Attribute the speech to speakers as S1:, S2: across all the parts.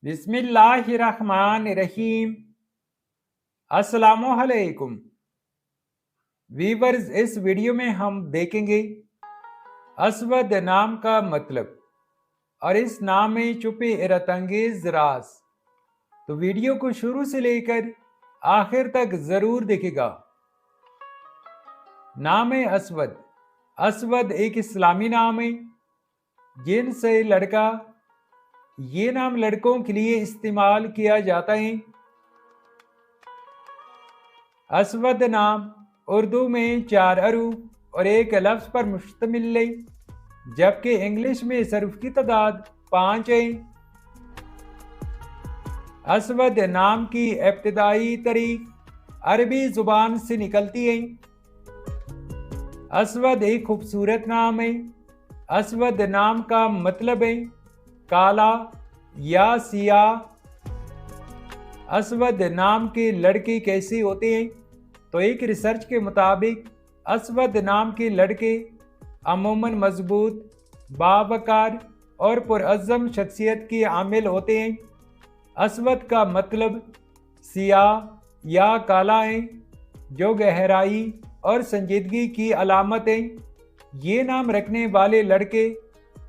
S1: बिस्मिल्लाहिर्रहमानिर्रहीम। अस्सलामुअलैकुम वीवर्स, इस वीडियो में हम देखेंगे असवद नाम का मतलब और इस नाम में छुपे हैरतअंगेज राज। तो वीडियो को शुरू से लेकर आखिर तक जरूर देखेगा। नाम है असवद। असवद एक इस्लामी नाम है जिनसे लड़का, ये नाम लड़कों के लिए इस्तेमाल किया जाता है। असवद नाम उर्दू में 4 हरूफ और एक लफ्ज पर मुश्तमिल है, जबकि इंग्लिश में हरूफ की तादाद 5 है। असवद नाम की इब्तिदाई तारीख अरबी जुबान से निकलती है। असवद एक खूबसूरत नाम है। असवद नाम का मतलब है काला या सियाह। असवद नाम के लड़के कैसे होते हैं? तो एक रिसर्च के मुताबिक असवद नाम के लड़के अमूमन मजबूत, बावकार और पुरअज़्ज़म शख्सियत के आमिल होते हैं। असवद का मतलब सियाह या काला है, जो गहराई और संजीदगी की अलामत है। ये नाम रखने वाले लड़के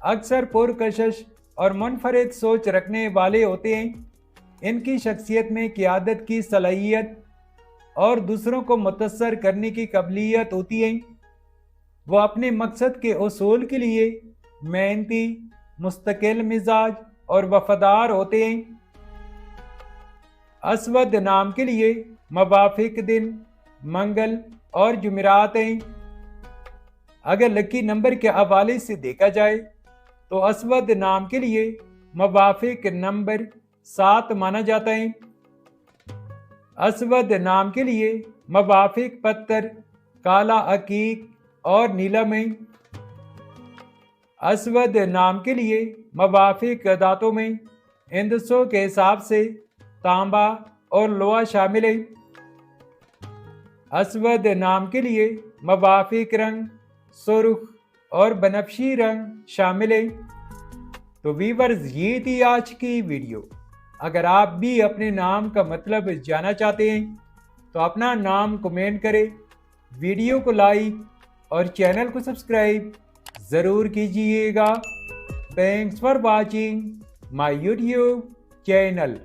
S1: अक्सर पुरकशिश और मुनफरिद सोच रखने वाले होते हैं। इनकी शख्सियत में क़ियादत की सलाहियत और दूसरों को मुतअस्सर करने की काबिलियत होती है। वो अपने मकसद के उसूल के लिए मेहनती, मुस्तकिल मिजाज और वफादार होते हैं। असवद नाम के लिए मवाफिक दिन मंगल और जुमेरात हैं। अगर लकी नंबर के हवाले से देखा जाए तो असवद नाम के लिए मवाफिक नंबर 7 माना जाता है। असवद नाम के लिए मवाफिक पत्थर काला अकीक और नीलम है। असवद नाम के लिए मवाफिक दातों में हिंदसों के हिसाब से तांबा और लोहा शामिल है। असवद नाम के लिए मवाफिक रंग सुर्ख और बनफशी रंग शामिल है। तो वीवर्स, ये थी आज की वीडियो। अगर आप भी अपने नाम का मतलब जानना चाहते हैं तो अपना नाम कमेंट करें, वीडियो को लाइक और चैनल को सब्सक्राइब ज़रूर कीजिएगा। Thanks for watching my YouTube channel.